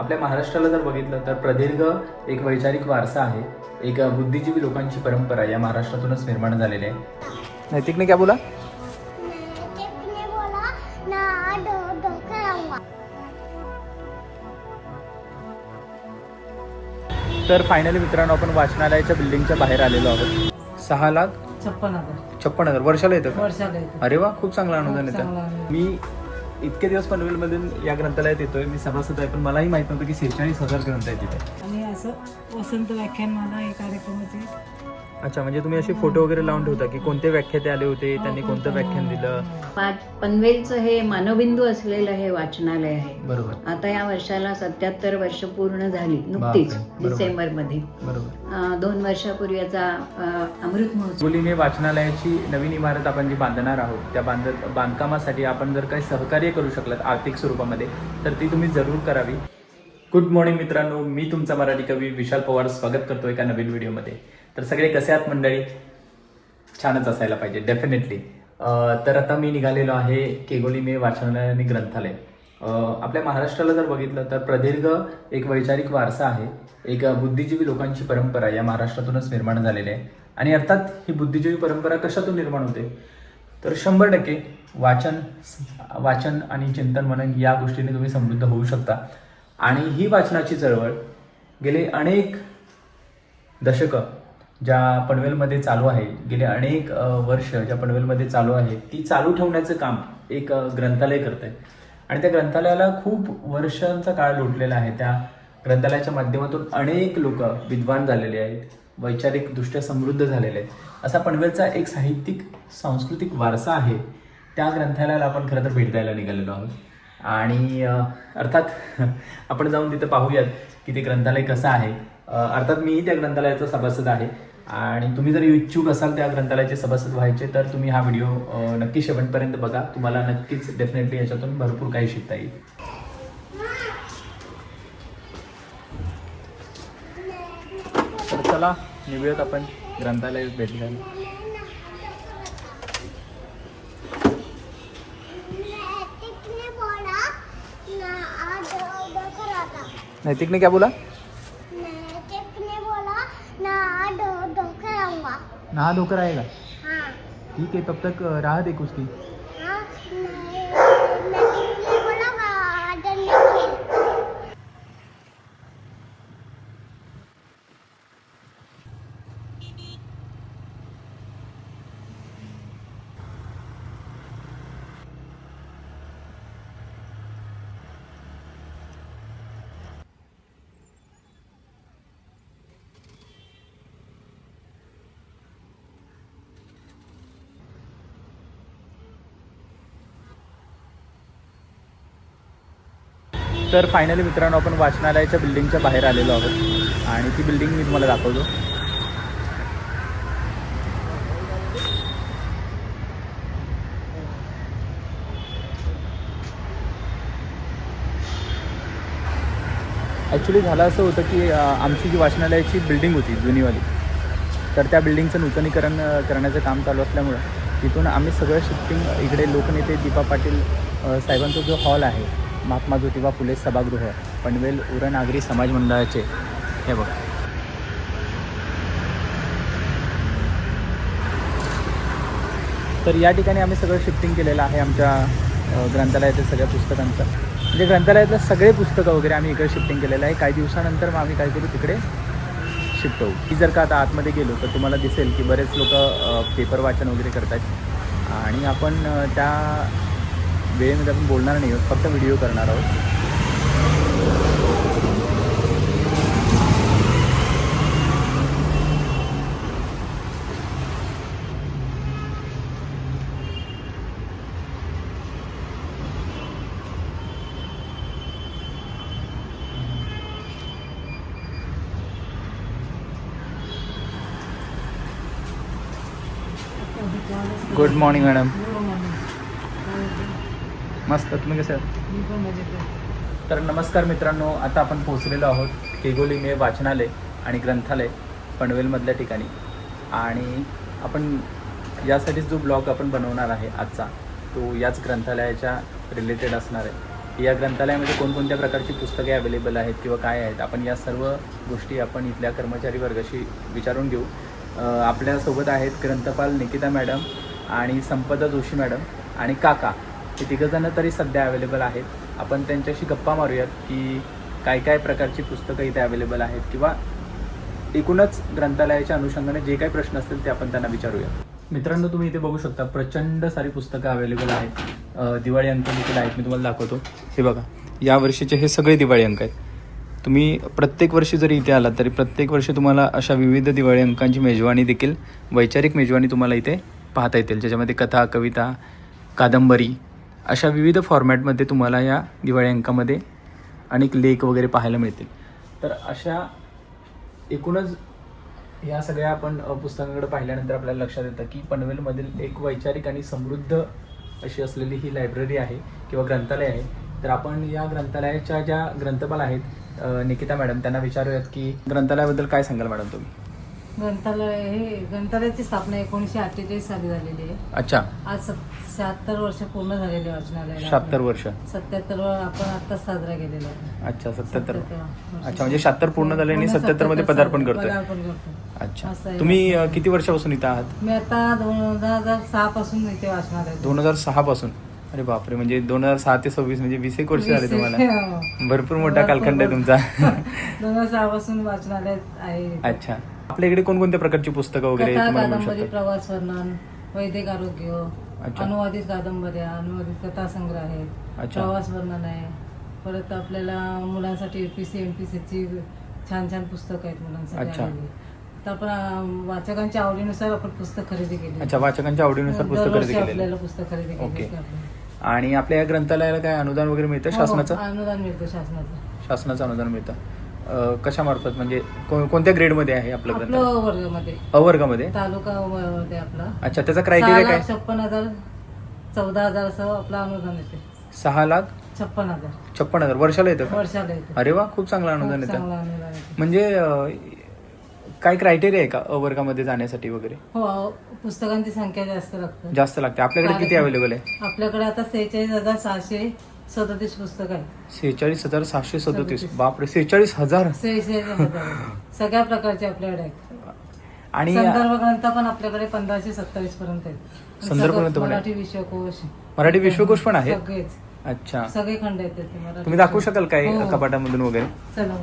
आपल्या महाराष्ट्राला जर बघितलं तर प्रदीर्घ एक वैचारिक वारसा आहे, एक बुद्धिजीवी लोकांची परंपरा या महाराष्ट्रातूनच निर्माण झालेली आहे. नैतिकने क्या बोला? नैतिकने बोला ना धोखा लावूंगा. तर फायनली मित्रांनो आपण वाचनालयाच्या बिल्डिंगच्या बाहेर आलेलो आहोत. 6,56,000 वर्षाला येतं का? वर्षाला येतो. अरे वा, खूप चांगलं अनुदान खूप चांगलं येतं. अनुदान. मी इतके दिवस पनवेलमधून या ग्रंथालयात येतोय, मी सभासद आहे, पण मलाही माहित नव्हतं की 46,000 ग्रंथ आहेत तिथे. आणि असं वसंत व्याख्यानमाला या कार्यक्रमाची अच्छा, म्हणजे तुम्ही असे फोटो वगैरे लावून ठेवता की कोणते व्याख्याते आले होते, त्यांनी कोणतं व्याख्यान दिलं? पनवेलचं हे मानवबिंदू असलेलं हे वाचनालय आहे. बरोबर आता या वर्षाला 77 वर्ष पूर्ण झाली नुकतीच बापरे, बरोबर. डिसेंबरमध्ये. बरोबर. 2 वर्षापूर्वी याचा अमृत महोत्सव. हिंगोलीने वाचनालयाची नवीन इमारत आपण जी बांधणार आहोत, त्या बांधकामासाठी आपण जर काही सहकार्य करू शकलात आर्थिक स्वरूपामध्ये तर ती तुम्ही जरूर करावी. गुड मॉर्निंग मित्रांनो, मी तुमचा मराठी कवी विशाल पवार स्वागत करतो एका नवीन व्हिडिओमध्ये. तर सगळे कसे आहात मंडळी? छानच असायला पाहिजे डेफिनेटली. तर आता मी निघालेलो आहे केगोली मे वाचनालय आणि ग्रंथालय. आपल्या महाराष्ट्राला जर बघितलं तर प्रदीर्घ एक वैचारिक वारसा आहे, एक बुद्धिजीवी लोकांची परंपरा या महाराष्ट्रातूनच निर्माण झालेली आहे. आणि अर्थात ही बुद्धिजीवी परंपरा कशातून निर्माण होते तर 100% वाचन आणि चिंतन मनन या गोष्टीने तुम्ही समृद्ध होऊ शकता. आणि ही वाचनाची चळवळ गेले अनेक दशकं ज्या पनवेलमध्ये चालू आहे, गेले अनेक वर्ष ज्या पनवेलमध्ये चालू आहे, ती चालू ठेवण्याचं काम एक ग्रंथालय करत आहे. आणि त्या ग्रंथालयाला खूप वर्षांचा काळ लोटलेला आहे. त्या ग्रंथालयाच्या माध्यमातून अनेक लोक विद्वान झालेले आहेत, वैचारिकदृष्ट्या समृद्ध झालेले आहेत. असा पनवेलचा एक साहित्यिक सांस्कृतिक वारसा आहे. त्या ग्रंथालयाला आपण खरं तर भेट द्यायला निघालेलो आहोत. आणि अर्थात आपण जाऊन तिथं पाहूयात की ते ग्रंथालय कसं आहे. अर्थात मीही त्या ग्रंथालयाचा सभासद आहे आणि तुम्ही जर इच्छुक असाल त्या ग्रंथालयाचे सभासद व्हायचे तर तुम्ही हा व्हिडिओ नक्की शेवटपर्यंत बघा. तुम्हाला नक्कीच डेफिनेटली याच्यातून भरपूर काही शिकता येईल. तर चला निघूयात आपण ग्रंथालयात भेट द्यायला. नैतिकने बोला ना धोखा लावूंगा. नैतिकने क्या बोला? नैतिकने बोला ना धोखा लावूंगा. नहा धोकर आएगा. हाँ ठीक है, तब तक राह देख उसकी. हाँ. नैतिकने बोला गार्डन में खेल. तर फायनली मित्रांनो आपण वाचनालयाच्या बिल्डिंगच्या बाहेर आलेलो आहोत आणि ती बिल्डिंग मी तुम्हाला दाखवतो. ॲक्च्युली झालं असं होतं की आमची जी वाचनालयाची बिल्डिंग होती जुनीवाली, तर त्या बिल्डिंगचं नूतनीकरण करण्याचं काम चालू असल्यामुळं तिथून आम्ही सगळं शिफ्टिंग इकडे लोकनेते दीपा पाटील साहेबांचा जो हॉल आहे, महात्मा ज्योतिबा फुले सभागृह पनवेल उरण आगरी समाज मंडळाचे, हे बघा. तर या ठिकाणी आम्ही सगळं शिफ्टिंग केलेलं आहे आमच्या ग्रंथालयातील सगळ्या पुस्तकांचं. म्हणजे ग्रंथालयातलं सगळे पुस्तकं वगैरे आम्ही इकडे शिफ्टिंग केलेलं आहे. काही दिवसानंतर मग आम्ही काय करू, तिकडे शिफ्ट होऊ. की जर का आता आतमध्ये गेलो तर तुम्हाला दिसेल की बरेच लोक पेपर वाचन वगैरे करत आहेत आणि आपण त्या वेळेमध्ये आपण बोलणार नाही आहोत, फक्त व्हिडिओ करणार आहोत. Good morning madam. मस्त, तुम्ही कसे आहात? तर नमस्कार मित्रांनो, आता आपण पोहोचलेलो आहोत केगोली मे वाचनालय आणि ग्रंथालय पनवेलमधल्या ठिकाणी. आणि आपण यासाठीच जो ब्लॉग आपण बनवणार आहे आजचा, तो याच ग्रंथालयाच्या रिलेटेड असणार आहे. या ग्रंथालयामध्ये कोणकोणत्या प्रकारची पुस्तके अवेलेबल आहेत किंवा काय आहेत, आपण या सर्व गोष्टी आपण इथल्या कर्मचारी वर्गाशी विचारून घेऊ. आपल्यासोबत आहेत ग्रंथपाल निकिता मॅडम आणि संपदा जोशी मॅडम आणि काका, हे तिघंजणं तरी सध्या अवेलेबल आहेत. आपण त्यांच्याशी गप्पा मारूयात की काय काय प्रकारची पुस्तकं इथे अवेलेबल आहेत किंवा एकूणच ग्रंथालयाच्या अनुषंगाने जे काही प्रश्न असतील ते आपण त्यांना विचारूया. मित्रांनो, तुम्ही इथे बघू शकता प्रचंड सारी पुस्तकं अवेलेबल आहेत. दिवाळी अंक देखील आहेत, मी तुम्हाला दाखवतो. हे बघा, या वर्षीचे हे सगळे दिवाळी अंक आहेत. तुम्ही प्रत्येक वर्षी जरी इथे आलात तरी प्रत्येक वर्षी तुम्हाला अशा विविध दिवाळी अंकांची मेजवानी देखील, वैचारिक मेजवानी तुम्हाला इथे पाहता येतील, ज्याच्यामध्ये कथा, कविता, कादंबरी अशा विविध फॉर्मॅटमध्ये तुम्हाला या दिवाळी अंकामध्ये अनेक लेख वगैरे पाहायला मिळतील. तर अशा एकूणच या सगळ्या आपण पुस्तकांकडे पाहिल्यानंतर आपल्याला लक्षात येतं की पनवेलमधील एक वैचारिक आणि समृद्ध अशी असलेली ही लायब्ररी आहे किंवा ग्रंथालय आहे. तर आपण या ग्रंथालयाच्या ज्या ग्रंथपाल आहेत निकिता मॅडम, त्यांना विचारूयात की ग्रंथालयाबद्दल काय सांगाल मॅडम तुम्ही? ग्रंथालयाची स्थापना 1948 साली झालेली आहे. अच्छा, आज 76 वर्ष पूर्ण झालेले वाचनालयाला. 76 वर्ष. 77 आपण आत्ताच साजरा केलेला आहे. अच्छा, 77. 77 अच्छा, म्हणजे 76 पूर्ण झाले आणि 77 मध्ये पदार्पण करतोय. अच्छा, असं आहे. तुम्ही किती वर्षापासून इथं आहात? मी आता 2006 पासून इथे वाचनालय. 2006 पासून. अरे बापरे, म्हणजे 2006 ते 26 म्हणजे 20 एक वर्ष झाले तुम्हाला. भरपूर मोठा कालखंड आहे तुमचा. 2006 पासून वाचनालय आहे. अच्छा, आपल्या इकडे कोणकोणत्या प्रकारची पुस्तकं वगैरे कथा, तुम्हाला मिळू कादंबरी, शकतात? प्रवास वर्णन, वैदिक आरोग्य, अच्छा. अनुवादित कादंबऱ्या, अनुवादित कथा संग्रह आहेत, अच्छा. प्रवास वर्णन आहे. परत आपल्याला मुलांसाठी एमपीसी एमपीसीची छान छान पुस्तकं आहेत मुलांसाठी अच्छा. आलेली. तर आपण वाचकांच्या आवडीनुसार आपण पुस्तक खरेदी केली. अच्छा, वाचकांच्या आवडीनुसार पुस्तक खरेदी दरवर्षी केलेली. आपल्याला पुस्तक खरेदी ओके. केली आपल्याला. आणि आपल्या या ग्रंथालयाला काय अनुदान वगैरे मिळतं शासनाचं? हो, अनुदान मिळतं शासनाचं. शासनाचं अनुदान मिळतं. कशामार्फत, म्हणजे कोणत्या ग्रेडमध्ये आहे आपलं ग्रंथालय? आपलं वर्गामध्ये अवर्गामध्ये. तालुका मध्ये आपला अच्छा, त्याचा क्रायटेरिया काय? 6,56,000 14,000 असं आपलं अनुदान येते. 6,56,000 56,000 वर्षाला येतं का? वर्षाला येते. अरे वा, खूप चांगलं अनुदान खूप येतं. चांगलं अनुदान येते. म्हणजे काय क्रायटेरिया आहे का अवर्गामध्ये जाण्यासाठी वगैरे? हो, पुस्तकांची संख्या जास्त लागते. जास्त लागते. आपल्याकडे किती अवेलेबल आहे? आपल्याकडे आता 46,637 पुस्तक आहेत. 46,737. बापरे, 46,000. 46,000 सगळ्या प्रकारचे आपल्याकडे आहेत. आणि संदर्भ ग्रंथ पण आपल्याकडे 1527 पर्यंत आहेत. संदर्भ ग्रंथ पण आहेत? मराठी विश्वकोश, मराठी विश्वकोश पण आहेत? सगळेच, अच्छा, सगळे खंड आहेत त्याचे मराठी. तुम्ही दाखवू शकाल काय हो. कपाटामधून वगैरे? चला.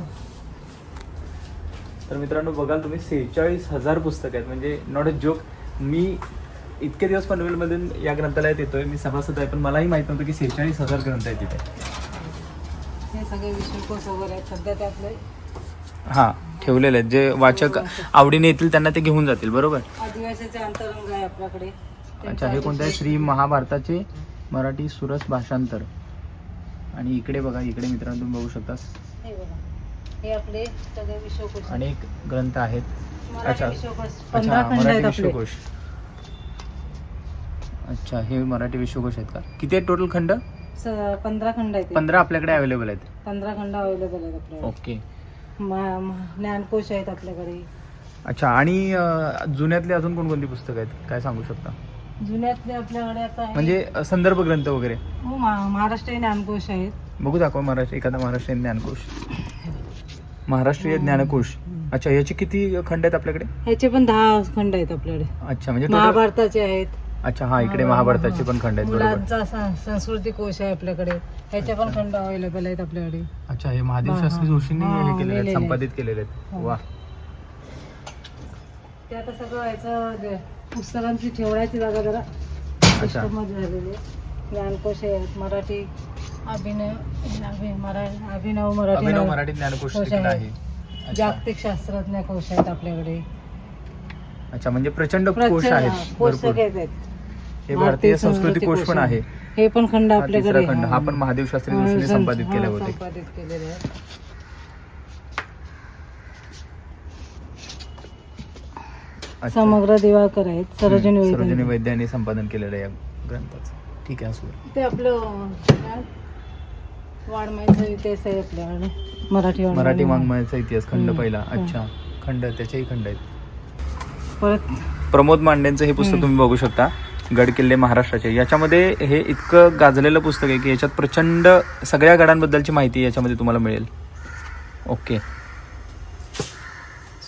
तर मित्रांनो, बघाल तुम्ही 46,000 पुस्तक आहेत, म्हणजे नॉट अ जोक. मी इतके दिवस पनवेलमधून या ग्रंथालयात येतोय, मी सभासद आहे, पण मलाही माहित नव्हतं की 46,000 ग्रंथ आहेत तिथे. हे सगळे विश्वकोश वगैरे आहेत सध्या ते आपले. हां, ठेवलेले आहेत, जे वाचक आवडीने येतील त्यांना ते घेऊन जातील. बरोबर. आदिवासीचे अंतरंग आहे आपल्याकडे. अच्छा, हे कोणतं आहे? श्री महाभारताचे मराठी सुरस भाषांतर. आणि इकडे बघा, इकडे मित्रांनो तुम्ही बघू शकता हे बघा, हे आपले सगळे विश्वकोश. अनेक ग्रंथ आहेत. मराठी अच्छा, विश्वकोश अच्छा, 15 खंड मराठी आहेत आपले. विश्वकोश. अच्छा, हे मराठी विश्वकोश आहेत का? किती आहेत टोटल खंड? 15 खंड आहेत. 15 आपल्याकडे अवेलेबल आहेत. 15 खंड अवेलेबल आहेत आपल्याकडे. ओके. ज्ञानकोश आहेत आपल्याकडे. अच्छा, आणि जुन्यातले अजून कोणकोणती पुस्तकं आहेत, काय सांगू शकता? जुन्यातले आपल्याकडे आता आहे. म्हणजे संदर्भ ग्रंथ वगैरे. हो, महाराष्ट्रीय ज्ञानकोश आहेत. बघू दाखवा एखादा महाराष्ट्रीय ज्ञानकोश. महाराष्ट्रीय ज्ञानकोश. अच्छा, याचे किती खंड आहेत आपल्याकडे? ह्याचे पण 10 खंड आहेत आपल्याकडे. अच्छा, म्हणजे total- महाभारताचे आहेत. अच्छा, हा, इकडे महाभारताचे पण खंड आहेत. बरोबर. मुलांचा संस्कृती कोश आहे आपल्याकडे. ह्याचे पण खंड अवेलेबल आहेत आपल्याकडे. अच्छा, हे महादेव शास्त्री जोशींनी हा, हे केलेले आहेत, लिहिलेले संपादित केलेले आहेत. हो. वा. ते आता सगळं याचं पुस्तकांची ठेवण्याची जागा जरा अच्छा. मध्ये झालेली आहे. ज्ञानकोश आहेत. मराठी अभिनव मराठी ज्ञानकोश कोश देखील आहे. आहे. अच्छा. जागतिक शास्त्रज्ञ कोश आहेत आपल्याकडे. अच्छा, म्हणजे प्रचंड कोश आहेत कोश भरपूर. सगळेच आहेत. हे भारतीय संस्कृती कोश पण आहे. हे पण खंड हा आपल्याकडे. तिसरा खंड, हा पण महादेव शास्त्री जोशींनी संपादित केले होते. संपादित केलेले आहे. अच्छा. समग्र दिवाकर आहेत. सरोजिनी सरोजिनी वैद्य. वैद्य यांनी संपादन केलेलं आहे या ग्रंथाचं. ठीक आहे, असू दे. ते आपलं काय? वाङ्मयाचा इतिहास आहे आपल्याकडे. मराठी वाङ्मयाचा इतिहास खंड हम्म. पहिला. अच्छा, खंड, त्याचेही खंड आहेत. परत प्रमोद मांडेंचं हे पुस्तक तुम्ही बघू शकता. गड किल्ले महाराष्ट्राचे, याच्यामध्ये हे इतकं गाजलेलं पुस्तक आहे की याच्यात प्रचंड सगळ्या गडांबद्दलची माहिती याच्यामध्ये तुम्हाला मिळेल. ओके.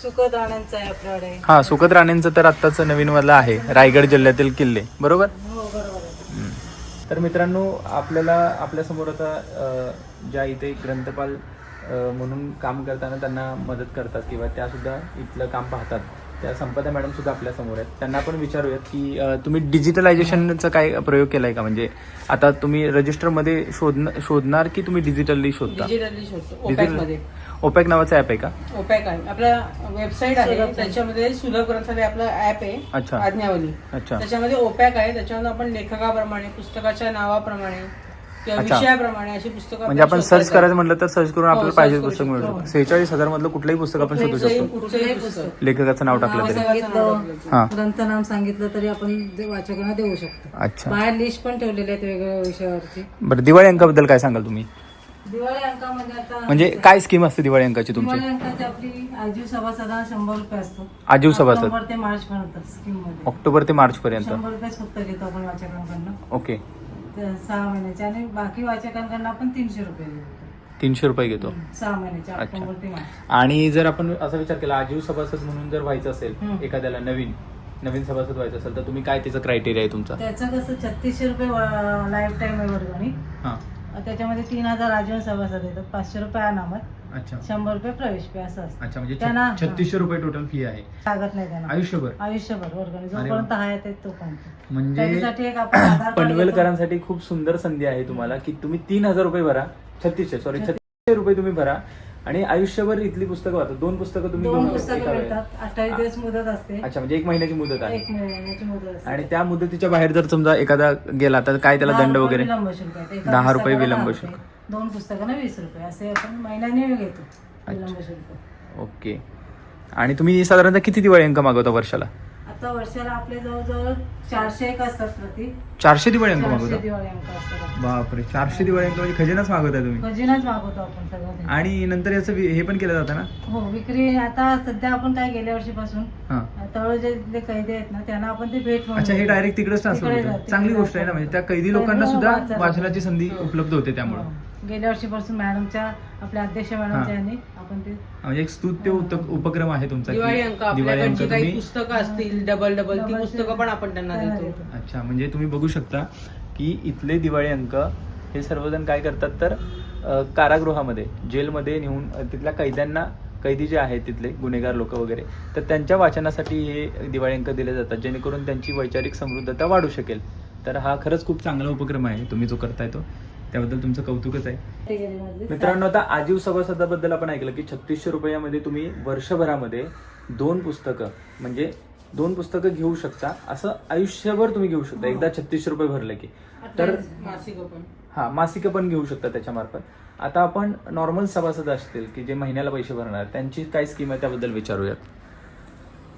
सुखद राण्यांचं आहे आपल्याकडे. हां, सुखद राणेंचं तर आत्ताच नवीनवालं आहे, रायगड जिल्ह्यातील किल्ले, बरोबर. हो बरोबर आहे. तर मित्रांनो, आपल्याला आपल्यासमोर आता ज्या इथे ग्रंथपाल म्हणून काम करताना त्यांना मदत करतात किंवा त्यासुद्धा इथलं काम पाहतात, त्या संपदा मॅडम सुद्धा आपल्या समोर आहेत. त्यांना आपण विचारूयात की तुम्ही डिजिटलायझेशनचा काय प्रयोग केला आहे का? म्हणजे आता तुम्ही रजिस्टरमध्ये शोधणार की तुम्ही डिजिटली शोधता? डिजिटली शोधतो. ओपॅकमध्ये. ओपॅक नावाचं ॲप आहे का? ओपॅक आहे आपल्या वेबसाईट आहे, त्याच्यामध्ये सुलभ ग्रंथालय आपलं ॲप आहे. अच्छा. आज्ञावली. अच्छा. त्याच्यामध्ये ओपॅक आहे, त्याच्यामध्ये आपण लेखकाप्रमाणे, पुस्तकाच्या नावाप्रमाणे किंवा अच्छा. विषयाप्रमाणे अशी पुस्तकं म्हणजे आपण सर्च करायचं म्हटलं तर सर्च करून आपल्याला हो, पाहिजे search पुस्तक करू मिळू शकतो. शकतं. 46,000 मधलं कुठलंही पुस्तक आपण शोधू शकतो, कुठचंही पुस्तक. लेखकाचं नाव टाकलं तरी. सांगितलं, हां. ग्रंथ नाम सांगितलं तरी आपण वाचकांना देऊ शकतो. अच्छा. बाहेर लिस्ट पण ठेवलेली आहेत वेगवेगळ्या विषयावरची. बरं, दिवाळी अंकाबद्दल काय सांगाल तुम्ही? दिवाळी अंकामध्ये आता म्हणजे काय स्कीम असते दिवाळी अंकाची तुमची? दिवाळी अंकाची आपली आजीव सभासदांना 100 रुपये असतो. आजीव सभासद ऑक्टोबर ते मार्च पर्यंत स्कीम मध्ये ऑक्टोबर ते मार्च पर्यंत. 100 रुपये फक्त घेतो आपण वाचकांकडनं. ओके. 6 महिन्याचे, आणि बाकी वाचकांकडनं आपण 300 रुपये घेतो. 300 रुपये घेतो. 6 महिन्याचे, अच्छा. ऑक्टोबर ते मार्च. आणि जर आपण असा विचार केला आजीव सभासद म्हणून जर व्हायचं असेल एखाद्याला नवीन सभासद व्हायचं असेल तर तुम्ही काय त्याचा क्रायटेरिया आहे तुमचा? त्याचं कसं 3600 रुपये लाईफ टाईम आहे वर्गणी. हां. त्याच्यामध्ये 3000 आजीवन सभासद येतात, 500 रुपये अनामत, अच्छा. 100 रुपये प्रवेश फी असं असतं. अच्छा, म्हणजे त्यांना 3600 रुपये टोटल फी आहे लागत नाही त्यांना आयुष्यभर. आयुष्यभर वर्गणी अरे जोपर्यंत आहे ते तोपर्यंत. म्हणजे त्याच्यासाठी एक आपण आधार कार्ड घेतो. पनवेलकरांसाठी खूप सुंदर संधी आहे तुम्हाला की तुम्ही 3000 रुपये भरा, 3600 रुपये तुम्ही भरा आणि आयुष्यभर इथली पुस्तकं वाचा. 2 पुस्तकं तुम्ही 2 घेऊ शकता पुस्तकं एका वेळेस. मिळतात. 28 दिवस मुदत असते. अच्छा, म्हणजे 1 महिन्याची मुदत आहे. 1 महिन्याची मुदत असते. आणि त्या मुदतीच्या बाहेर जर समजा एखादा गेला तर काय त्याला 10 दंड रुपये वगैरे? विलंब शुल्क आहे. एका 10 रुपये पुस्तकाला विलंब 10 शुल्क. रुपये. 2 पुस्तकांना 20 रुपये असे आपण महिन्याने घेतो विलंब शुल्क. ओके. आणि तुम्ही साधारणतः किती दिवाळी अंक मागवता वर्षाला? आता वर्षाला आपले जवळजवळ 400 एक असतात प्रति. 400 दिवाळी अंक 400 मागवता? दिवाळी अंक असतात. बापरे, 400 दिवाळी अंक म्हणजे खजिनाच मागवताय तुम्ही. खजिनाच मागवतो आपण सगळं. आणि नंतर याचं हे पण केलं जातं ना? हो, विक्री आता सध्या आपण काय गेल्या वर्षीपासून हां. तळोजे जे कैदी आहेत ना त्यांना आपण ते भेट म्हणून अच्छा, हे देतो. डायरेक्ट तिकडेच ट्रान्सफर तिकडे होतं. जाते, चांगली तिकडे गोष्ट आहे ना, म्हणजे त्या कैदी कैदी लोकांना सुद्धा वाचायला. वाचनाची संधी उपलब्ध होते त्यामुळे. हो. गेल्या वर्षीपासून मॅडमच्या आपल्या अध्यक्ष मॅडमच्या यांनी आपण ते म्हणजे एक स्तुत्य उपक्रम आहे तुमचा की दिवाळी अंक दिवाळी आपल्याकडे अंक जी काही तुम्ही. पुस्तकं असतील डबल ती पुस्तकं पण आपण त्यांना देतो. अच्छा, म्हणजे तुम्ही बघू शकता की इथले दिवाळी अंक हे सर्वजण काय करतात तर कारागृहामध्ये, जेलमध्ये नेऊन तिथल्या कैदी जे आहेत तिथले गुन्हेगार लोक वगैरे, तर त्यांच्या वाचनासाठी हे दिवाळी अंक दिले जातात जेणेकरून त्यांची वैचारिक समृद्धता वाढू शकेल. तर हा खरंच खूप चांगला उपक्रम आहे तुम्ही जो करताय तो, त्याबद्दल तुमचं कौतुकच आहे. मित्रांनो, आता आजीव सभासदाबद्दल आपण ऐकलं की 3600 रुपयामध्ये तुम्ही वर्षभरामध्ये 2 पुस्तकं म्हणजे 2 पुस्तकं घेऊ शकता. असं आयुष्यभर तुम्ही घेऊ शकता एकदा 3600 रुपये भरले की. तर मासिकं पण. हा, मासिकं पण घेऊ शकता त्याच्यामार्फत. आता आपण नॉर्मल सभासद असतील की जे महिन्याला पैसे भरणार, त्यांची काय स्कीम आहे त्याबद्दल विचारूयात.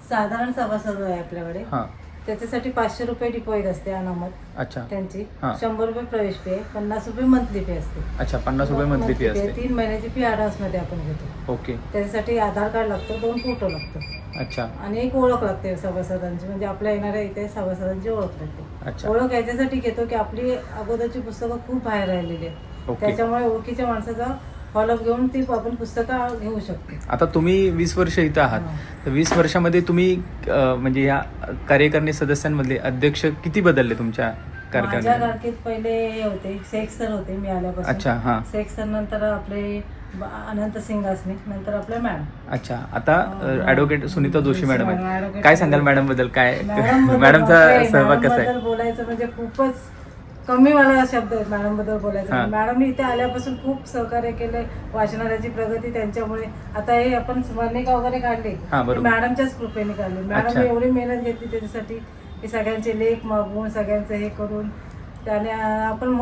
साधारण सभासद आहे आपल्याकडे. हां. त्याच्यासाठी 500 रुपये डिपॉझिट असते अनामत अच्छा. त्यांची. हां. 100 रुपये प्रवेश फी आहे, 50 रुपये मंथली फी असते. अच्छा, 50 रुपये मंथली फी असते. 3 महिन्याची फी ऍडव्हान्स मध्ये आपण घेतो. ओके. त्याच्यासाठी आधार कार्ड लागतं, 2 फोटो लागतो अच्छा. आणि एक ओळख लागते सभासदांची, म्हणजे आपल्या येणाऱ्या इथे सभासदांची ओळख लागते. अच्छा. ओळख याच्यासाठी घेतो की आपली अगोदरची पुस्तकं खूप बाहेर राहिलेली आहेत. ओके. त्याच्यामुळे ओळखीच्या माणसाचा फॉलोअप घेऊन ती आपण पुस्तकं घेऊ शकतो. आता तुम्ही 20 वर्ष इथं आहात, तर 20 वर्षामध्ये तुम्ही म्हणजे या कार्यकारिणी सदस्यांमधले अध्यक्ष किती बदलले तुमच्या माझ्या कार्यकारिणीत? कारकीर्दीत पहिले हे होते शेख सर होते मी आल्यापासून. अच्छा. हां. शेख सर नंतर आपले अनंत सिंगासने, नंतर आपल्या मॅडम. अच्छा. आता ऍडव्होकेट सुनीता जोशी मॅडम आहेत. ॲडव्होकेट काय सांगाल मॅडम बद्दल? काय मॅडमबद्दल मॅडमचा बापरे, सहभाग कसा आहे? मॅडमबद्दल बोलायचं म्हणजे खूपच कमी मला शब्द आहेत मॅडम बद्दल हां. बोलायचं. मॅडमनी इथे आल्यापासून खूप सहकार्य केले. वाचनालयाची प्रगती त्यांच्यामुळे. आता हे आपण स्मरणिका वगैरे काढली हां, बरोबर. मॅडमच्याच कृपेने काढली. अच्छा. मॅडमने एवढी मेहनत घेतली त्याच्यासाठी की सगळ्यांचे लेख मागवून सगळ्यांचं हे करून त्याने आपण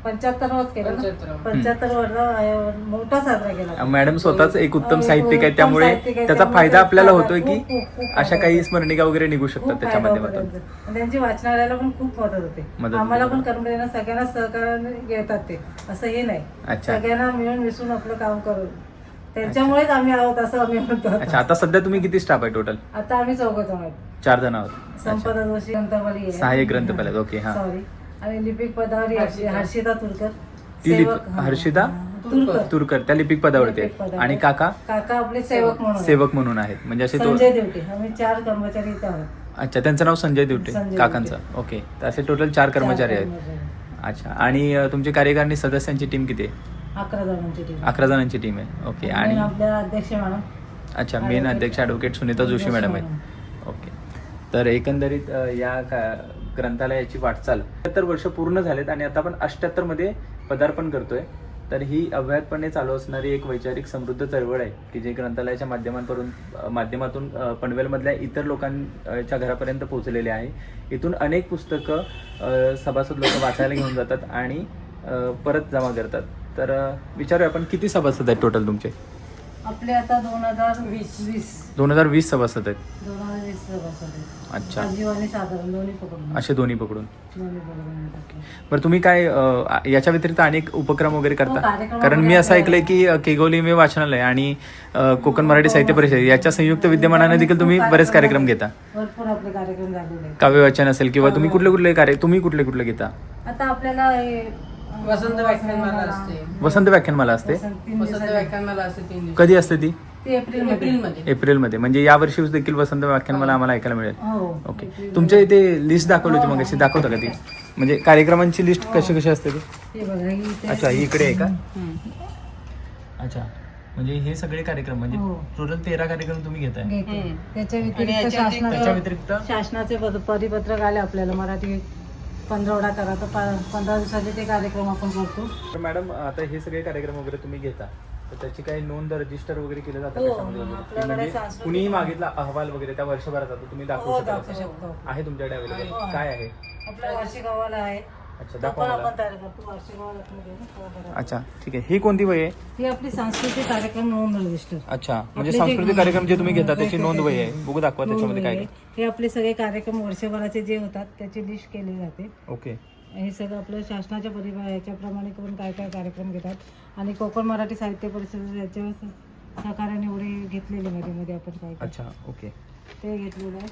75वाच केला ना. 75 मोठा साजरा केला. मॅडम स्वतःच एक उत्तम एक साहित्यिक आहे, उत्तम त्यामुळे साहित्यिक आहे, त्याचा त्यामुळे फायदा आपल्याला खूप होतोय की खूप अशा काही स्मरणिका वगैरे निघू शकतात खूप त्याच्या फायदा होतो माध्यमातून. त्यांचा. आणि त्यांची वाचनालयाला पण खूप मदत होते. मदत आम्हाला होते. पण कर्मचाऱ्यांना सगळ्यांना सहकार्याने घेतात ते, असं हे नाही. अच्छा. सगळ्यांना मिळून मिसळून आपलं काम करू. त्यांच्यामुळेच आम्ही आहोत असं आम्ही म्हणतो अच्छा, आता सध्या तुम्ही किती स्टाफ आहे टोटल? आता आम्ही 4 जण आहोत. 4 जण आहोत. संपदा जोशी ग्रंथपाली आहे. सहाय्यक ग्रंथपाल. ओके, हा. सॉरी. आणि लिपिक पदावर हर्षिता तुरकर. ती सेवक, हा. हर्षिता तुरकर. तुरकर त्या लिपिक पदावरती लिपिक आहे. पदावर. आणि काका काका आपले सेवक म्हणून आहेत. सेवक म्हणून आहेत. म्हणजे असे संजय देवटे. आम्ही 4 कर्मचारी इथे आहोत. अच्छा, त्यांचं नाव संजय देवटे संजय काकांचं. ओके, तर असे टोटल 4 कर्मचारी आहेत. अच्छा, आणि तुमची कार्यकारिणी सदस्यांची टीम किती आहे? 11 जणांची टीम. 11 जणांची टीम आहे. ओके. आणि आपल्या अध्यक्ष मॅडम. अच्छा, मेन अध्यक्ष ॲडव्होकेट सुनीता जोशी मॅडम आहेत. ओके. तर एकंदरीत या ग्रंथालयाची वाटचाल 78 वर्ष पूर्ण झालेत आणि आता आपण 78 मध्ये पदार्पण करतोय. तर ही अव्याहतपणे चालू असणारी एक वैचारिक समृद्ध चळवळ आहे की जे ग्रंथालयाच्या माध्यमातून पनवेलमधल्या इतर लोकांच्या घरापर्यंत पोहोचलेले आहे. इथून अनेक पुस्तकं सभासद लोक वाचायला घेऊन जातात आणि परत जमा करतात. तर विचारूया आपण, किती सभासद आहेत टोटल तुमचे? आपले आता 2020 2020 सभासद आहेत. 2020 सभासद आहेत. अच्छा, राजीव आणि साधारण दोन्ही पकडून. असे दोन्ही पकडून. दोन्ही पकडून आहेत आपले. बरं, तुम्ही काय याच्या व्यतिरिक्त अनेक उपक्रम वगैरे करता? कार्यक्रम कारण मी वगैरे असं ऐकलंय की केगोली मे वाचनालय आणि कोकण मराठी साहित्य परिषद याच्या संयुक्त विद्यमानाने देखील तुम्ही बरेच कार्यक्रम घेता. भरपूर आपले कार्यक्रम झालेले आहेत. काव्य वाचन असेल किंवा तुम्ही कुठले कुठले घेता? आता आपल्याला वसंत व्याख्यानमाला असते. वसंत व्याख्यानमाला असते. वसंत व्याख्यानमाला असते 3 दिवस. कधी असते ती? एप्रिलमध्ये. एप्रिलमध्ये. म्हणजे या वर्षी देखील वसंत व्याख्यानमाला आम्हाला ऐकायला मिळेल. हो. ओके. तुमच्या इथे लिस्ट दाखवली होती मग, अशी दाखवता का ती? म्हणजे कार्यक्रमांची लिस्ट कशी कशी असते ती? हे बघा, ही इथे- अच्छा, ही इकडे आहे का? हं. अच्छा, म्हणजे हे सगळे कार्यक्रम म्हणजे हो. टोटल 13 कार्यक्रम तुम्ही घेताय. घेते. त्याच्या आणि व्यतिरिक्त याच्यात त्याच्या व्यतिरिक्त शासनाचे परिपत्रक आले आपल्याला मराठी पंधरवडा करा तर 15 दिवसाचे ते कार्यक्रम आपण करतो. तर मॅडम, आता हे सगळे कार्यक्रम वगैरे तुम्ही घेता, तर त्याची काही नोंद रजिस्टर वगैरे केलं जातं हो, कशामध्ये वगैरे? आपल्याकडे म्हणजे सांस्कृतिक- कुणीही मागितला अहवाल वगैरे त्या वर्षभराचा तो तुम्ही दाखवू हो, शकता दाखवू का? शकतो. आहे तुमच्याकडे हो, अवेलेबल? आहे. काय आहे? आपला वार्षिक अहवाल आहे. अच्छा, तो दाखवा पण मला. आपण तयार करतो. वार्षिक अहवाल आतमध्ये आहे ना, तो बघा. अच्छा, ठीक आहे. ही कोणती वही आहे? ही आपली सांस्कृतिक कार्यक्रम नोंद रजिस्टर. अच्छा, म्हणजे आपले जे- सांस्कृतिक कार्यक्रम जे तुम्ही घेता त्याची हो, नोंद वही आहे. हो. बघू, दाखवा त्याच्यामध्ये काय काय. हे आपले सगळे कार्यक्रम वर्षभराचे जे होतात त्याची लिस्ट केली जाते. ओके. हे सगळं आपलं शासनाच्या याच्याप्रमाणे करून काय काय कार्यक्रम घेतात आणि कोकण मराठी साहित्य परिषद याच्या सहकार्याने एवढे घेतलेले मध्ये आपण काय काय अच्छा, ओके. ते घेतलेलं आहे.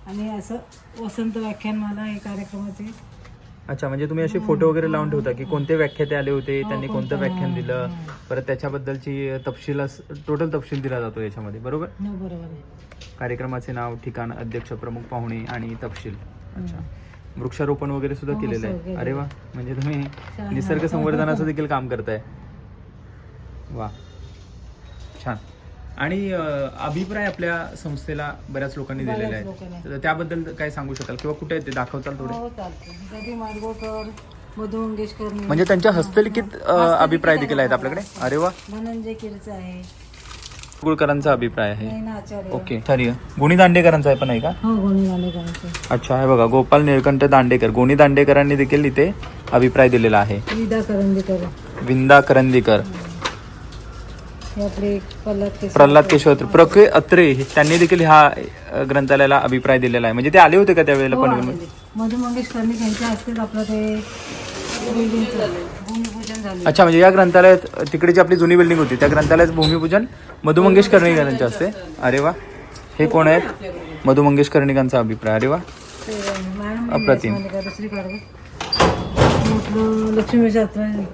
आणि असं वसंत व्याख्यानमाला हे कार्यक्रमाचे. अच्छा, म्हणजे तुम्ही असे फोटो वगैरे लावून ठेवता की कोणते व्याख्याते आले होते, त्यांनी कोणतं व्याख्यान दिलं, परत त्याच्याबद्दलची तपशील, टोटल तपशील दिला जातो याच्यामध्ये, बरोबर? हो, बरोबर आहे. कार्यक्रमाचे नाव, ठिकाण, अध्यक्ष, प्रमुख पाहुणे आणि तपशील. अच्छा, वृक्षारोपण वगैरे सुद्धा हो, केलेलं सगळं आहे. केलेलं अरे वा, म्हणजे तुम्ही छान. निसर्ग संवर्धनाचं देखील काम करताय. वा, छान. आणि अभिप्राय आपल्या संस्थेला बऱ्याच लोकांनी दिलेले बऱ्याच आहेत, लोकांनी. तर त्याबद्दल काय सांगू शकाल किंवा कुठे आहे ते दाखवताल थोडे? हो, चालतं. कधी माडगोळकर, मधु मंगेशकर, म्हणजे त्यांच्या हस्तलिखित अभिप्राय देखील आहेत आपल्याकडे. अरे वा, धनंजय किरचा आहे. गुळकरांचा अभिप्राय आहे. नयना आचार्य. ओके, सॉरी, गोणी दांडेकरांचा आहे पण आहे का? हो, गोणी दांडेकरांचं. अच्छा, आहे बघा, गोपाल निळकंठ दांडेकर, गोणी दांडेकरांनी देखील इथे अभिप्राय दिलेला आहे. विदा करंदीकर. विंदा करंदीकर, हे आपले प्रल्हाद केशव प्रके अत्रे, त्यांनी देखील ह्या ग्रंथालयाला अभिप्राय दिलेला आहे. म्हणजे ते आले होते का त्यावेळेला हो, पनवेलमध्ये? मधु मंगेशकरांनी त्यांच्या हस्तेच आपलं ते भूमिपूजन झाले. अच्छा, म्हणजे या ग्रंथालयात तिकडे जी आपली जुनी बिल्डिंग होती त्या ग्रंथालयात भूमिपूजन मधु मंगेश कर्णिकांच्या हस्ते. अरे वा, हे कोण आहेत? मधु मंगेश कर्णिकांचा अभिप्राय. अरे वा, ते मॅडम अप्रतिम. दुसरी काढ लक्ष्मी शास्त्री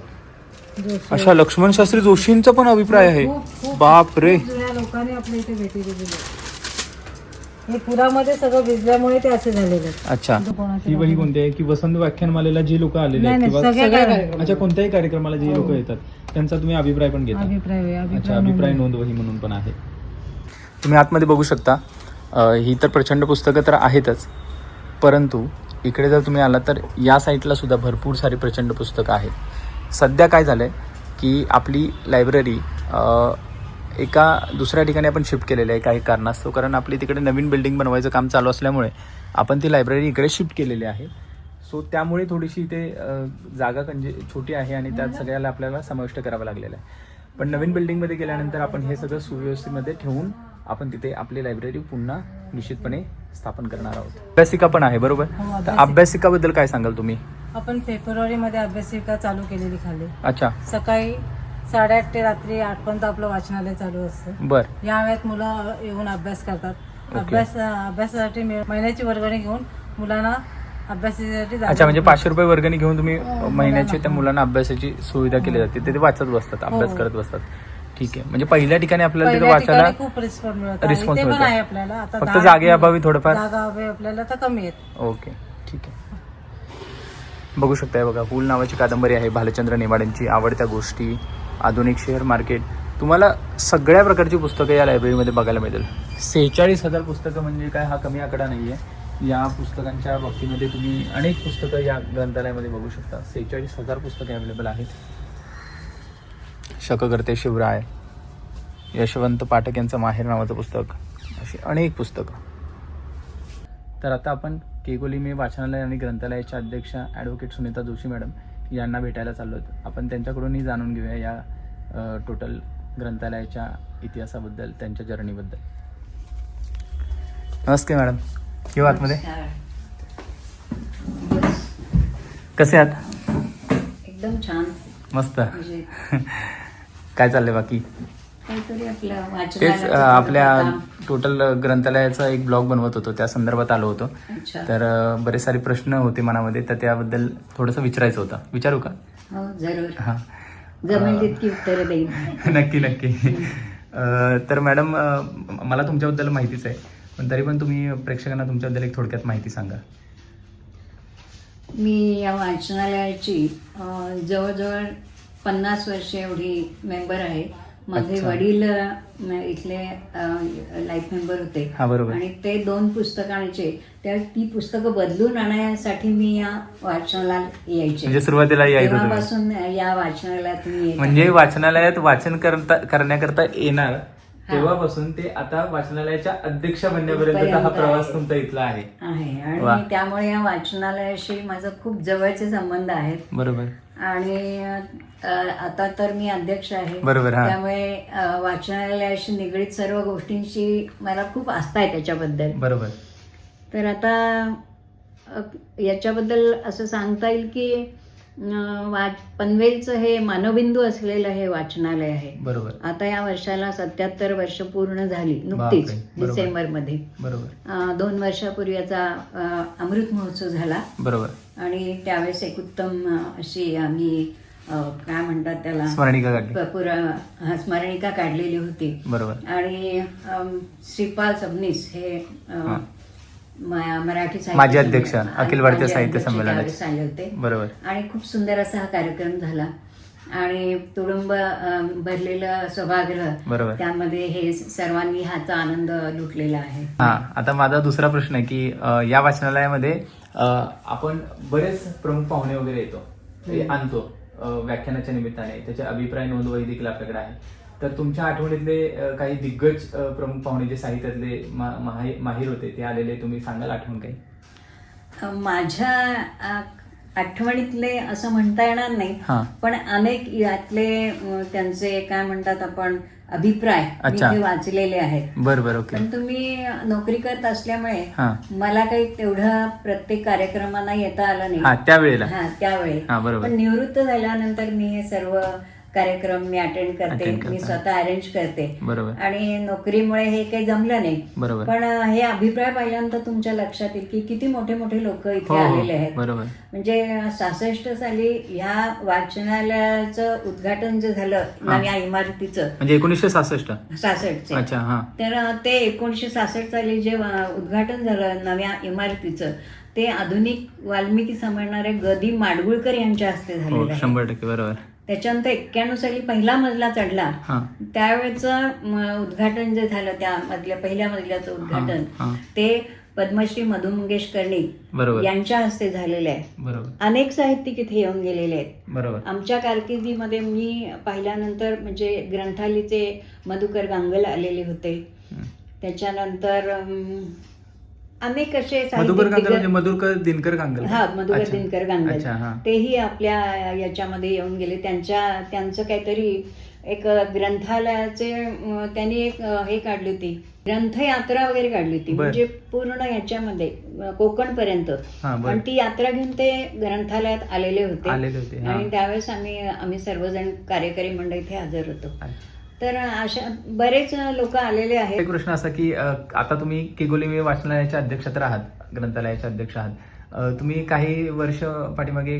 जोशी. अशा लक्ष्मण शास्त्री जोशींचा पण अभिप्राय आहे. खूप बाप रे, जुन्या लोकांनी आपल्या इथे भेटी दिलेली. हे पुरामध्ये सगळं भिजल्यामुळे ते असे झालेले आहेत. अच्छा. कोणाचे ही वही कोणती आहे की वसंत व्याख्यानमालेला जी लोक आलेले नाही आहेत नाही, किंवा सगळ्या कार्यक्रम. अच्छा, कोणत्याही कार्यक्रमाला जी लोक येतात त्यांचा तुम्ही अभिप्राय पण घेता? अभिप्राय होय, अच्छा, अभिप्राय नोंद वही म्हणून पण आहे. तुम्ही आतमध्ये बघू शकता. ही तर प्रचंड पुस्तकं तर आहेतच, परंतु इकडे जर तुम्ही आलात तर या साईडला सुद्धा भरपूर सारी प्रचंड पुस्तकं आहेत. सध्या काय झालं आहे की आपली लायब्ररी एका दुसऱ्या ठिकाणी आपण शिफ्ट केलेलं आहे काही कारणास्तव, कारण आपली तिकडे नवीन बिल्डिंग बनवायचं काम चालू असल्यामुळे आपण ती लायब्ररी इकडे शिफ्ट केलेली आहे. सो त्यामुळे थोडीशी इथे जागा छोटी आहे आणि त्यात सगळ्याला आपल्याला समाविष्ट करावं लागलेलं आहे. पण नवीन बिल्डिंगमध्ये गेल्यानंतर आपण हे सगळं सुव्यवस्थेमध्ये ठेवून आपण तिथे आपली लायब्ररी पुन्हा निश्चितपणे स्थापन करणार आहोत. अभ्यासिका पण आहे, बरोबर? हो, तर अभ्यासिकाबद्दल काय सांगाल तुम्ही? आपण फेब्रुवारीमध्ये अभ्यासिका चालू केलेली खाली. अच्छा, सकाळी 8:30 ते रात्री 8 पर्यंत आपलं वाचनालय चालू असतं. बर. या वेळात मुलं येऊन अभ्यास करतात. ओके. अभ्यासासाठी महिन्याची वर्गणी घेऊन मुलांना अभ्यासासाठी जागा अच्छा, म्हणजे देतो. 500 रुपये वर्गणी घेऊन तुम्ही महिन्याची त्या मुलांना, मुलांना अभ्यासाची सुविधा केली जाते. ते वाचत बसतात, अभ्यास हो. करत बसतात. ठीक आहे. म्हणजे पहिल्या ठिकाणी आपल्याला तिथे पहिल्या वाचायला ठिकाणी खूप रिस्पॉन्स मिळत आहे. रिस्पॉन्स इथे पण मिळतो. आहे आपल्याला. आता फक्त 10 जागेअभावी थोडंफार. जागा हवी आपल्याला तर कमी आहेत. ओके, ठीक आहे. बघू शकताय बघा, हूल नावाची कादंबरी आहे भालचंद्र नेमाडेंची. आवडत्या गोष्टी, आधुनिक शेअर मार्केट. तुम्हाला सगळ्या प्रकारची पुस्तकं या लायब्ररीमध्ये बघायला मिळतील. 46,000 पुस्तकं म्हणजे काय हा कमी आकडा नाही आहे. या पुस्तकांच्या बाबतीमध्ये तुम्ही अनेक पुस्तकं या ग्रंथालयामध्ये बघू शकता. 46,000 पुस्तके अवेलेबल आहेत. शककर्ते शिवराय, यशवंत पाठक यांचं माहेर नावाचं पुस्तक, अशी अनेक पुस्तकं. तर आता आपण केगोली वाचनालय आणि ग्रंथालयाच्या अध्यक्षा ॲडव्होकेट सुनीता जोशी मॅडम यांना भेटायला चाललो आहोत. आपण त्यांच्याकडूनही जाणून घेऊया या टोटल ग्रंथालयाच्या इतिहासाबद्दल, त्यांच्या जर्नीबद्दल. नमस्ते मॅडम, येऊ आतमध्ये. कसे आहात? एकदम छान. मस्त. म्हणजे काय चाललंय बाकी? काहीतरी आपलं तेच वाचनालयाचं आपल्या काम. टोटल ग्रंथालयाचा एक ब्लॉग बनवत होतो, त्या संदर्भात आलो होतो. अच्छा. तर बरेच सारे प्रश्न होते मनामध्ये, तर त्याबद्दल थोडंसं विचारायचं होतं. विचारू का? हो, जरूर. हां. जमेल तितकी उत्तरं देईन. नक्की नक्की. तर मॅडम, मला तुमच्याबद्दल माहितीच आहे, पण तरी पण तुम्ही प्रेक्षकांना तुमच्याबद्दल एक थोडक्यात माहिती सांगा. मी या वाचनालयाची जवळजवळ 50 वर्ष एवढी मेंबर आहे. माझे अच्छा. वडील इथले लाईफ मेंबर होते. हा, बरोबर. आणि ते 2 पुस्तकांचे ती पुस्तकं बदलून आणण्यासाठी मी या वाचनालयात यायचे. म्हणजे सुरुवातीला यायचं तुम्ही. तेव्हापासून या वाचनालयात मी येत म्हणजे आहे. वाचनालयात वाचन करण्याकरता येणार तेव्हापासून ते आता वाचनालयाच्या अध्यक्ष बनण्यापर्यंतचा हा प्रवास तुमचा इथला आहे. वा. आणि त्यामुळे या वाचनालयाशी माझा खूप जवळचे संबंध आहेत. बरोबर. आणि आता तर मी अध्यक्ष आहे. बरोबर, हा. त्यामुळे वाचनालयाशी निगडीत सर्व गोष्टींची मला खूप आस्था आहे त्याच्याबद्दल. बरोबर. तर आता याच्याबद्दल असं सांगता येईल की पनवेलचं हे मानवबिंदू असलेलं हे वाचनालय आहे. बरोबर. आता या वर्षाला 77 वर्ष पूर्ण झाली नुकतीच, बापरे. डिसेंबरमध्ये. बरोबर. 2 वर्षापूर्वी याचा अमृत महोत्सव झाला. बरोबर. आणि त्यावेळेस एक उत्तम अशी आम्ही काय म्हणतात त्याला, स्मरणिका काढली. स्मरणिका काढलेली होती. बरोबर. आणि श्रीपाल सबनीस हे मराठी साहित्य माजी अध्यक्ष, संमेलन, अखिल भारतीय माजी साहित्य अध्यक्ष संमेलनाचे. त्यावेळेस आले होते. बरोबर. आणि खूप सुंदर असा हा कार्यक्रम झाला. आणि तुडुंब भरलेलं सभागृह, बरोबर. त्यामध्ये हे सर्वांनी ह्याचा आनंद लुटलेला आहे. हा, आता माझा दुसरा प्रश्न आहे की या वाचनालयामध्ये आपण बरेच प्रमुख पाहुणे वगैरे येतो, ते आणतो व्याख्यानाच्या निमित्ताने. त्याचे अभिप्राय नोंदवही देखील आपल्याकडे आहे. तर तुमच्या आठवणीतले काही दिग्गज प्रमुख पाहुणे जे साहित्यातले माहीर होते ते आलेले, तुम्ही सांगाल आठवण काही? माझ्या आठवणीतले असं म्हणता येणार नाही, पण अनेक यातले त्यांचे काय म्हणतात आपण अभिप्राय मी अच्छा. ते वाचलेले आहेत. बरोबर. ओके. पण तुम्ही नोकरी करत असल्यामुळे मला काही तेवढं प्रत्येक कार्यक्रमांना येता आलं नाही त्यावेळेला. त्यावेळी. पण निवृत्त झाल्यानंतर मी हे सर्व कार्यक्रम मी अटेंड करते, मी स्वतः अरेंज करते. बरोबर. आणि नोकरीमुळे हे काही जमलं नाही. बरोबर. पण हे अभिप्राय पाहिल्यानंतर तुमच्या लक्षात येईल की किती मोठे मोठे लोक इथे आलेले आहेत. बरोबर. म्हणजे 66 साली ह्या वाचनालयाचं उद्घाटन जे झालं नव्या इमारतीचं, म्हणजे 1966. 66. अच्छा. हा. तर ते 1966 साली जे उद्घाटन झालं नव्या इमारतीचं, ते आधुनिक वाल्मिकी समजणारे गदी माडगुळकर यांच्या हस्ते झालेलं आहे. 100% बरोबर. त्याच्यानंतर 91 साली पहिला मजला चढला, त्यावेळेचं उद्घाटन जे झालं, त्या मधल्या पहिल्या मजल्याचं उद्घाटन ते पद्मश्री मधु मंगेश कर्णिक यांच्या हस्ते झालेले आहे. बरोबर. अनेक साहित्यिक इथे येऊन गेलेले आहेत. बरोबर. आमच्या कारकिर्दीमध्ये मी पाहिल्यानंतर म्हणजे ग्रंथालीचे मधुकर गांगल आलेले होते. त्याच्यानंतर अनेक असे मधुकर दिनकर गांगल. हा, मधुकर दिनकर गांगल तेही आपल्या याच्यामध्ये येऊन गेले. त्यांचं काहीतरी एक ग्रंथालयाचे त्यांनी एक हे काढली होती, ग्रंथयात्रा वगैरे काढली होती. म्हणजे पूर्ण ह्याच्यामध्ये कोकण पर्यंत. आणि ती यात्रा घेऊन ते ग्रंथालयात आलेले होते. आणि त्यावेळेस आम्ही सर्वजण कार्यकारी मंडळ इथे हजर होतो. तर अशा बरेच लोक आलेले आहेत. एक प्रश्न असा की आता तुम्ही केगोली वाचनालयाच्या अध्यक्ष तर आहात, ग्रंथालयाचे अध्यक्ष आहात. तुम्ही काही वर्ष पाठीमागे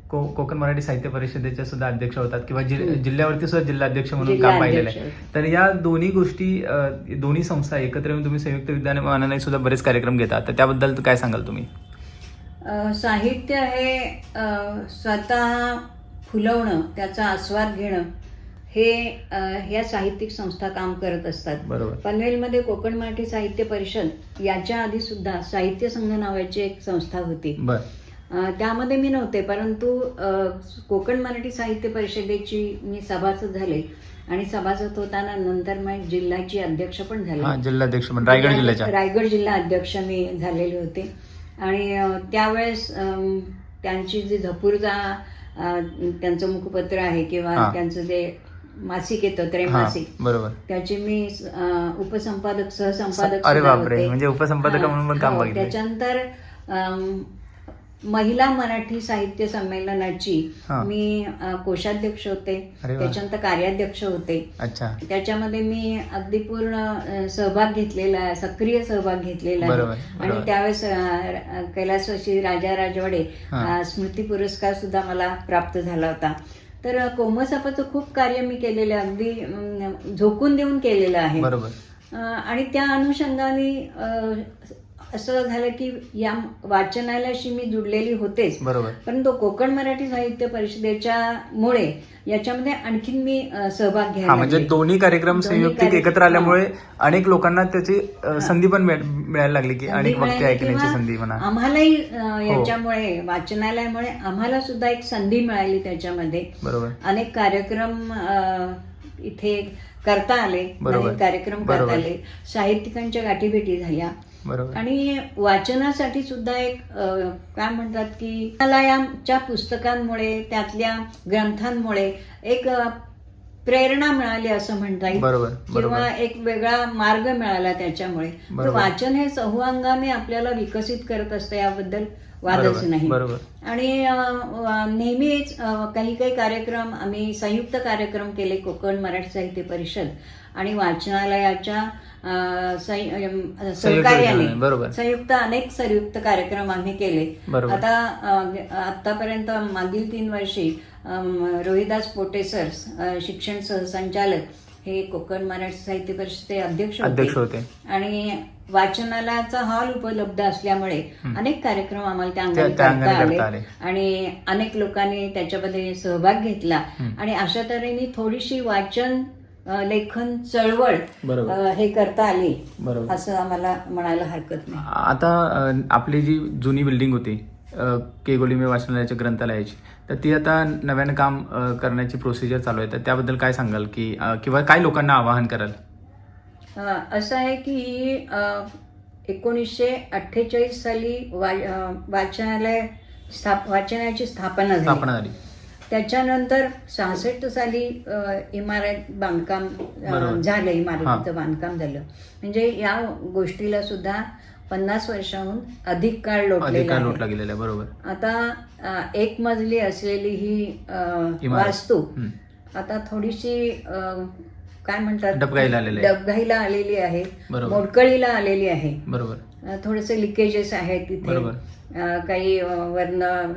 कोकण मराठी साहित्य परिषदेचे सुद्धा अध्यक्ष होतात किंवा जिल्ह्यावरती सुद्धा जिल्हाध्यक्ष म्हणून काम पाहिलेलं आहे. तर या दोन्ही गोष्टी, दोन्ही संस्था एकत्र येऊन तुम्ही संयुक्त विद्यमानाने सुद्धा बरेच कार्यक्रम घेतात, तर त्याबद्दल काय सांगाल तुम्ही? साहित्य हे स्वतः फुलवणं, त्याचा आस्वाद घेणं हे ह्या साहित्यिक संस्था काम करत असतात. बरोबर. पनवेलमध्ये कोकण मराठी साहित्य परिषद याच्या आधी सुद्धा साहित्य संघ नावाची एक संस्था होती. त्यामध्ये मी नव्हते, परंतु कोकण मराठी साहित्य परिषदेची मी सभासद झाले आणि सभासद होताना नंतर मग जिल्ह्याची अध्यक्ष पण झाले. जिल्हाध्यक्ष रायगड जिल्हा अध्यक्ष मी झालेले होते. आणि त्यावेळेस त्यांची जी झपूर्जा त्यांचं मुखपत्र आहे किंवा त्यांचं जे मासिक येतं त्रैमासिक, बरोबर, त्याचे मी उपसंपादक सहसंपादक म्हणजे उपसंपादक म्हणून पण काम बघितलं. त्याच्यानंतर महिला मराठी साहित्य संमेलनाची मी कोषाध्यक्ष होते, त्याच्यानंतर कार्याध्यक्ष होते. त्याच्यामध्ये मी अगदी पूर्ण सहभाग घेतलेला आहे, सक्रिय सहभाग घेतलेला आहे. आणि त्यावेळेस कैलासवासी राजा राजवाडे स्मृती पुरस्कार सुद्धा मला प्राप्त झाला होता. तर कोमसापाचं खूप कार्य मी केलेलं आहे, अगदी झोकून देऊन केलेलं आहे. आणि त्या अनुषंगाने असं झालं की या वाचनालयाशी मी जुडलेली होतेच, परंतु कोकण मराठी साहित्य परिषदेच्या मुळे याच्यामध्ये आणखीन मी सहभाग घ्यायला, म्हणजे दोन्ही कार्यक्रम संयुक्त एकत्र आल्यामुळे अनेक लोकांना त्याची संधी पण मिळायला लागली की अनेक वक्ते ऐकण्याची संधी म्हणा. आम्हालाही याच्यामुळे वाचनालयामुळे आम्हाला सुद्धा एक संधी मिळाली. त्याच्यामध्ये अनेक कार्यक्रम इथे करता आले, कार्यक्रम करता आले, साहित्यिकांच्या गाठीभेटी झाल्या. आणि वाचनासाठी सुद्धा एक काय म्हणतात की वाचनालयाच्या पुस्तकांमुळे, त्यातल्या ग्रंथांमुळे एक प्रेरणा मिळाली असं म्हणता येईल, किंवा एक वेगळा मार्ग मिळाला त्याच्यामुळे. वाचन हे चहुअंगाने आपल्याला विकसित करत असतं, याबद्दल वादच नाही. आणि नेहमीच काही कार्यक्रम आम्ही संयुक्त कार्यक्रम केले, कोकण मराठी साहित्य परिषद आणि वाचनालयाच्या सहकार्याने संयुक्त अनेक संयुक्त कार्यक्रम आम्ही केले. आतापर्यंत मागील 3 वर्षी रोहिदास पोटे सर, शिक्षण सहसंचालक, हे कोकण मराठी साहित्य परिषदेचे अध्यक्ष होते. आणि वाचनालयाचा हॉल उपलब्ध असल्यामुळे अनेक कार्यक्रम आम्हाला त्या अंगाने करता आले आणि अनेक लोकांनी त्याच्यामध्ये सहभाग घेतला. आणि अशा तऱ्हेने थोडीशी वाचन लेखन चळवळ हे करता आली असं आम्हाला म्हणायला हरकत नाही. आता आपली जी जुनी बिल्डिंग होती केगोली वाचनालयाच्या ग्रंथालयाची, तर ती आता नव्यानं काम करण्याची प्रोसिजर चालू आहे, तर त्याबद्दल काय सांगाल की किंवा काय लोकांना आवाहन कराल? असं आहे की 1948 साली वाचनालयाची स्थापना झाली. त्याच्यानंतर 66 साली इमारत बांधकाम झालं, इमारतीचं बांधकाम झालं. म्हणजे या गोष्टीला सुद्धा 50 वर्षाहून अधिक काळ लोटला गेलेला. बरोबर. आता 1 मजली असलेली ही वास्तू आता थोडीशी काय म्हणतात, डबघाईला आलेली आहे, मोडकळीला आलेली आहे. थोडेसे लिकेजेस आहेत तिथे, काही वरनं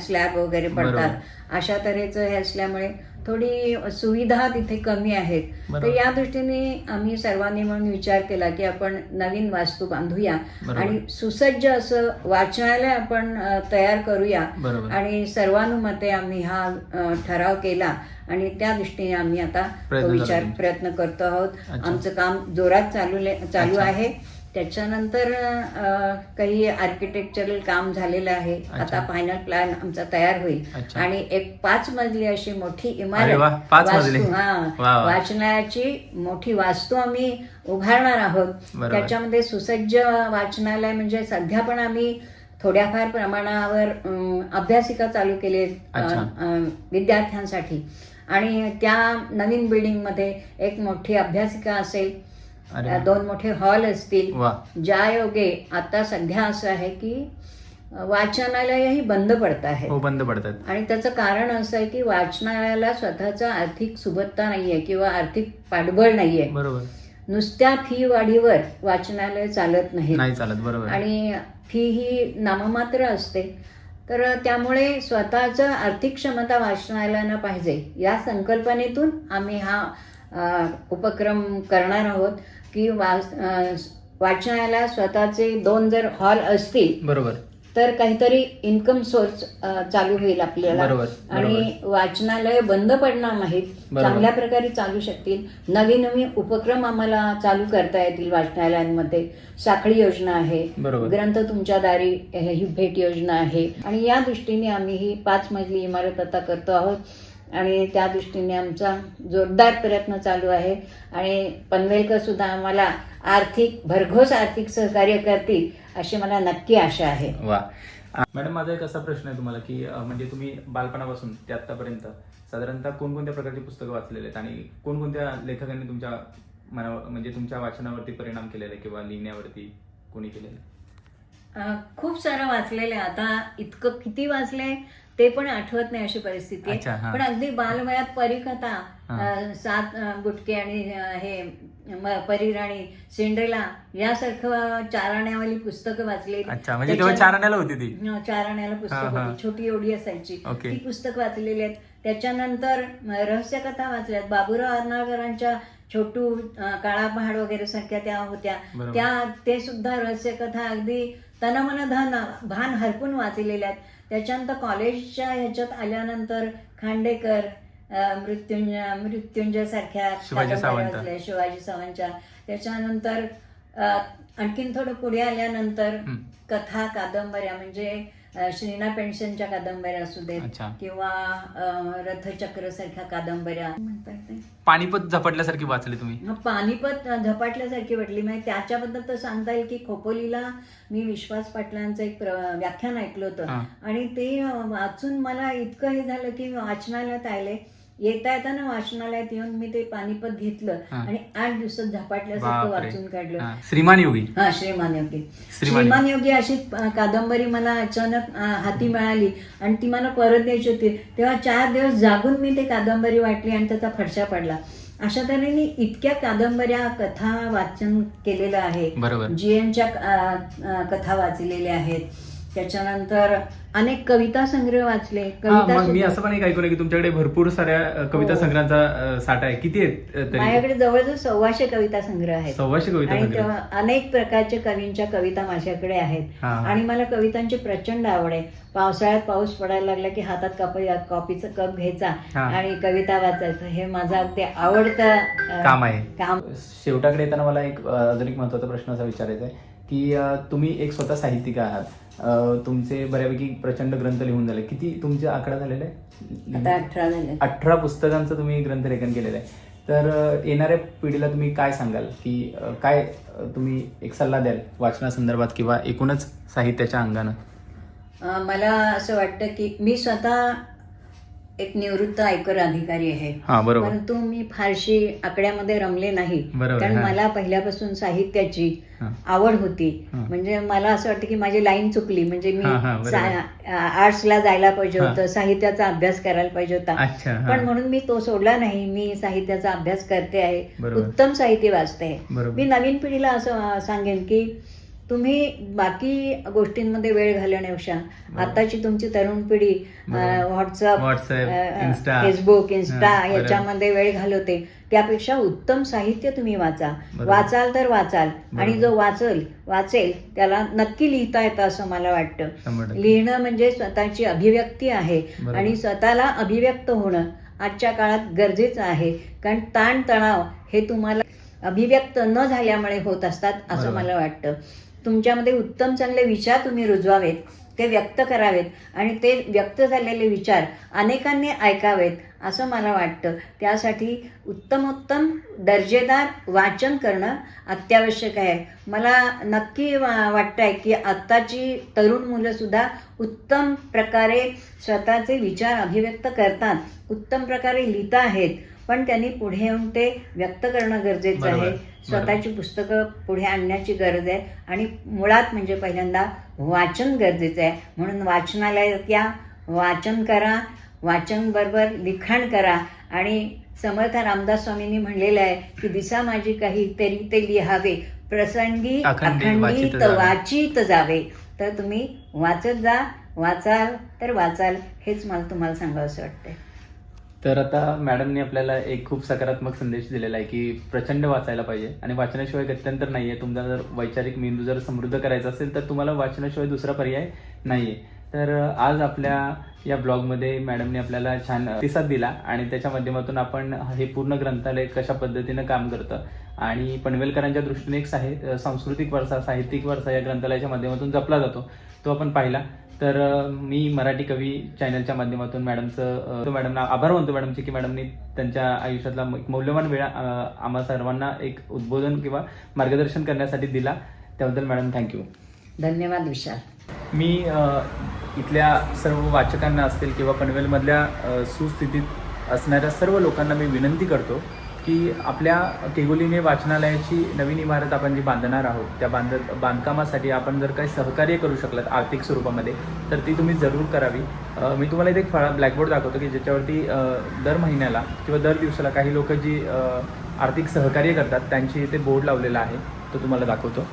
स्लॅब वगैरे पडतात, अशा तऱ्हेचं हे असल्यामुळे थोडी सुविधा तिथे कमी आहेत. तर या दृष्टीने आम्ही सर्वांनी म्हणून विचार केला की आपण नवीन वास्तू बांधूया आणि सुसज्ज असं वाचनालय आपण तयार करूया. आणि सर्वानुमते आम्ही हा ठराव केला आणि त्या दृष्टीने आम्ही आता प्रयत्न करतो आहोत. आमचं काम जोरात चालू आहे. त्याच्यानंतर काही आर्किटेक्चरल काम झालेलं आहे. आता फायनल प्लॅन आमचा तयार होईल आणि एक 5 मजली अशी मोठी इमारत, वाचनालयाची मोठी वास्तू आम्ही उभारणार आहोत. त्याच्यामध्ये सुसज्ज वाचनालय, म्हणजे सध्या पण आम्ही थोड्याफार प्रमाणावर अभ्यासिका चालू केले विद्यार्थ्यांसाठी. आणि त्या नवीन बिल्डिंगमध्ये एक मोठी अभ्यासिका असेल, अरे वा. 2 मोठे हॉल असतील. वा. ज्या योगे आता सध्या असं आहे की वाचनालयही बंद पडत आहेत. हो, बंद पडतात. आणि त्याचं कारण असं आहे की वाचनालयाला स्वतःचा आर्थिक सुबत्ता नाहीये किंवा आर्थिक पाठबळ नाहीये. बरोबर. नुसत्या फी वाढीवर वाचनालय चालत नाही नाही चालत. बरोबर. आणि फी ही नाममात्र असते. तर त्यामुळे स्वतःचं आर्थिक क्षमता वाचनालयानं पाहिजे या संकल्पनेतून आम्ही हा उपक्रम करणार आहोत की वाचनालयाला स्वतःचे 2 जर हॉल असतील बरोबर. तर काहीतरी इन्कम सोर्स चालू होईल आपल्याला. बरोबर. आणि वाचनालय बंद पडणार नाहीत, बरोबर. चांगल्या प्रकारे चालू शकतील. नवीन नवीन उपक्रम आम्हाला चालू करता येतील वाचनालयांमध्ये. साखळी योजना आहे, बरोबर. ग्रंथ तुमच्या दारी ही भेट योजना आहे. आणि या दृष्टीने आम्ही ही 5 मजली इमारत आता करतो आहोत आणि त्या दृष्टीने आमचा जोरदार प्रयत्न चालू आहे. आणि पनवेलकर सुद्धा आम्हाला भरघोस आर्थिक सहकार्य करतील अशी मला नक्की आशा आहे. वा. मॅडम, माझा एक असा प्रश्न आहे तुम्हाला की म्हणजे तुम्ही बालपणापासून ते आत्तापर्यंत साधारणतः कोणकोणत्या प्रकारची पुस्तकं वाचलेली आहेत आणि कोणकोणत्या लेखकांनी तुमच्या मनावर म्हणजे तुमच्या वाचनावरती परिणाम केलेला आहे किंवा लिहिण्यावरती कोणी केलेलं आहे? खूप सारं वाचलेलं आहे. आता इतकं किती वाचलंय ते पण आठवत नाही अशी परिस्थिती अच्छा, आहे. हा. पण अगदी बालवयात परिकथा, 7 गुटके आणि हे परिराणी, सिंड्रेला यासारखं 4 आण्यावाली पुस्तकं वाचली. अच्छा, म्हणजे तेव्हा 4 आण्याला होती ती? 4 आण्याला पुस्तक होती, छोटी एवढी असायची. ओके. ती पुस्तक वाचलेली आहेत. त्याच्यानंतर रहस्यकथा वाचल्यात. बाबूराव अर्नाळकरांच्या छोटू, काळा पहाड वगैरे सारख्या त्या होत्या. ते सुद्धा रहस्यकथा अगदी तनमन भान हरपून वाचलेल्या आहेत. त्याच्यानंतर कॉलेजच्या ह्याच्यात आल्यानंतर खांडेकर, मृत्युंजय सारख्या शिवाजी सावंत. वाचल्या, शिवाजी सावंतच्या. त्याच्यानंतर आणखीन थोडं पुढे आल्यानंतर कथा, कादंबऱ्या म्हणजे श्रीना पेंडसेंच्या कादंबऱ्या असू देत अच्छा. किंवा रथचक्र सारख्या कादंबऱ्या म्हणतात. पानिपत झपाटल्यासारखी वाचली तुम्ही? पानिपत झपाटल्यासारखी वाटली. म्हणजे त्याच्याबद्दल तर सांगता येईल की खोपोलीला मी विश्वास पाटलांचं एक व्याख्यान ऐकलं होतं आणि ते वाचून मला इतकं हे झालं की वाचनालयात आले. येताना वाचनालयात येऊन मी ते पानिपत घेतलं आणि 8 दिवसात झपाटल्यासारखं वाचून काढलं. श्रीमान योगी. हा, श्रीमान योगी अशी कादंबरी मला अचानक हाती मिळाली आणि ती मला परत द्यायची होती. तेव्हा 4 दिवस जागून मी ते कादंबरी वाटली आणि त्याचा फडशा पडला. अशा तऱ्हेने इतक्या कादंबऱ्या, कथा वाचन केलेलं आहे. GNच्या कथा वाचलेल्या आहेत. त्याच्यानंतर अनेक कविता संग्रह वाचले. मी असं पण एक ऐकून की तुमच्याकडे भरपूर साऱ्या कविता संग्रहांचा साठा आहे. किती आहेत? माझ्याकडे जवळजवळ 100 कविता संग्रह आहेत. 100 कविता आणि अनेक प्रकारच्या कवींच्या कविता माझ्याकडे आहेत. आणि मला कवितांची प्रचंड आवड आहे. पावसाळ्यात पाऊस पडायला लागला की हातात कॉफीचा कप घ्यायचा आणि कविता वाचायचं, हे माझं अगदी आवडतं काम आहे. शेवटाकडे येताना मला अजून एक महत्वाचा प्रश्न असा विचारायचा आहे की तुम्ही एक स्वतः साहित्यिक आहात. तुमचे बऱ्यापैकी प्रचंड ग्रंथ लिहून झाले. किती तुमचे आकडा झालेला आहे? 18 पुस्तकांचं तुम्ही ग्रंथलेखन केलेलं आहे. तर येणाऱ्या पिढीला तुम्ही काय सांगाल की काय तुम्ही एक सल्ला द्याल वाचनासंदर्भात किंवा एकूणच साहित्याच्या अंगानं? मला असं वाटतं की मी स्वतः एक निवृत्त आयकर अधिकारी आहे. परंतु मी फारशी आकड्यामध्ये रमले नाही. कारण मला पहिल्यापासून साहित्याची आवड होती. म्हणजे मला असं वाटतं की माझी लाईन चुकली. म्हणजे मी आर्ट्सला जायला पाहिजे होतं, साहित्याचा अभ्यास करायला पाहिजे होता. पण म्हणून मी तो सोडला नाही. मी साहित्याचा अभ्यास करते आहे, उत्तम साहित्य वाचते. मी नवीन पिढीला असं सांगेन की तुम्ही बाकी गोष्टींमध्ये वेळ घालवण्यापेक्षा आताची तुमची तरुण पिढी व्हॉट्सअप, फेसबुक, इन्स्टा याच्यामध्ये वेळ घालवते. त्यापेक्षा उत्तम साहित्य तुम्ही वाचाल तर वाचाल. आणि जो वाचेल त्याला नक्की लिहिता येतं असं मला वाटतं. लिहिणं म्हणजे स्वतःची अभिव्यक्ती आहे आणि स्वतःला अभिव्यक्त होणं आजच्या काळात गरजेचं आहे. कारण ताणतणाव हे तुम्हाला अभिव्यक्त न झाल्यामुळे होत असतात असं मला वाटतं. तुमच्यामध्ये उत्तम चांगले विचार तुम्ही रुजवावेत ते व्यक्त करावेत आणि ते व्यक्त झालेले विचार अनेकांनी ऐकावेत असं मला वाटतं. त्यासाठी उत्तमोत्तम दर्जेदार वाचन करणं अत्यावश्यक आहे. मला नक्की वाटतं आहे की आत्ताची तरुण मुलंसुद्धा उत्तम प्रकारे स्वतःचे विचार अभिव्यक्त करतात, उत्तम प्रकारे लिहित आहेत, पण त्यांनी पुढे येऊन ते व्यक्त करणं गरजेचं आहे. स्वतःची पुस्तकं पुढे आणण्याची गरज आहे आणि मुळात म्हणजे पहिल्यांदा वाचन गरजेचं आहे. म्हणून वाचनालयात या, वाचन करा, वाचनबरोबर लिखाण करा. आणि समर्थ रामदास स्वामींनी म्हणलेलं आहे की दिसा माझी काही तरी ते लिहावे, प्रसंगी अखंडित वाचित जावे. तर तुम्ही वाचत जा, वाचाल तर वाचाल, हेच मला तुम्हाला सांगावं असं वाटतंय. तर आता मॅडमने आपल्याला एक खूप सकारात्मक संदेश दिलेला आहे की प्रचंड वाचायला पाहिजे आणि वाचनाशिवाय गत्यंतर नाही आहे. तुमचा जर वैचारिक मेंदू जर समृद्ध करायचा असेल तर तुम्हाला वाचनाशिवाय दुसरा पर्याय नाही आहे. तर आज आपल्या या ब्लॉगमध्ये मॅडमने आपल्याला छान प्रतिसाद दिला आणि त्याच्या माध्यमातून आपण हे पूर्ण ग्रंथालय कशा पद्धतीनं काम करतं आणि पनवेलकरांच्या दृष्टीने एक सांस्कृतिक वारसा, साहित्यिक वारसा या ग्रंथालयाच्या माध्यमातून जपला जातो, तो आपण पाहिला. तर मी मराठी कवी चॅनलच्या माध्यमातून मॅडमना आभार मानतो मॅडमचे की मॅडमनी त्यांच्या आयुष्यातला एक मौल्यवान वेळ आम्हा सर्वांना एक उद्बोधन किंवा मार्गदर्शन करण्यासाठी दिला. त्याबद्दल मॅडम थँक्यू. धन्यवाद विशाल. मी इथल्या सर्व वाचकांना असतील किंवा पनवेलमधल्या सुस्थितीत असणाऱ्या सर्व लोकांना मी विनंती करतो की आपल्या केगोलीने वाचनालयाची नवीन इमारत आपण जी बांधणार आहोत, त्या बांधकामासाठी आपण जर काही सहकार्य करू शकलात आर्थिक स्वरूपामध्ये तर ती तुम्ही जरूर करावी. मी तुम्हाला इथे एक ब्लॅकबोर्ड दाखवतो की ज्याच्यावरती दर महिन्याला किंवा दर दिवसाला काही लोक जी आर्थिक सहकार्य करतात त्यांची इथे बोर्ड लावलेला आहे, तो तुम्हाला दाखवतो.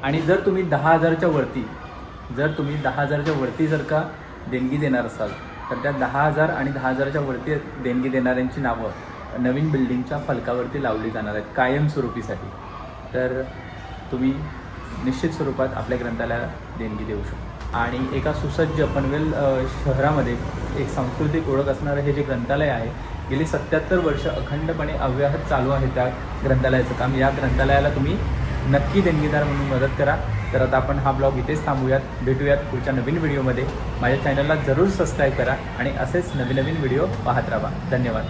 आणि जर तुम्ही 10,000च्या वरती जर का देणगी देणार असाल तर त्या 10,000 आणि 10,000च्या वरती देणगी देणाऱ्यांची नावं नवीन बिल्डिंगच्या फलकावरती लावली जाणार आहेत कायमस्वरूपीसाठी. तर तुम्ही निश्चित स्वरूपात आपल्या ग्रंथालयाला देणगी देऊ शकता. आणि एका सुसज्ज पनवेल शहरामध्ये एक सांस्कृतिक ओळख असणारं हे जे ग्रंथालय आहे, गेली 77 वर्ष अखंडपणे अव्याहत चालू आहे त्या ग्रंथालयाचं काम. या ग्रंथालयाला तुम्ही नक्की देणगीदार म्हणून मदत करा. तर आता आपण हा ब्लॉग इथेच थांबूयात, भेटूयात पुढच्या नवीन व्हिडिओमध्ये. माझ्या चॅनलला जरूर सबस्क्राईब करा आणि असेच नवीन व्हिडिओ पाहत राहा. धन्यवाद.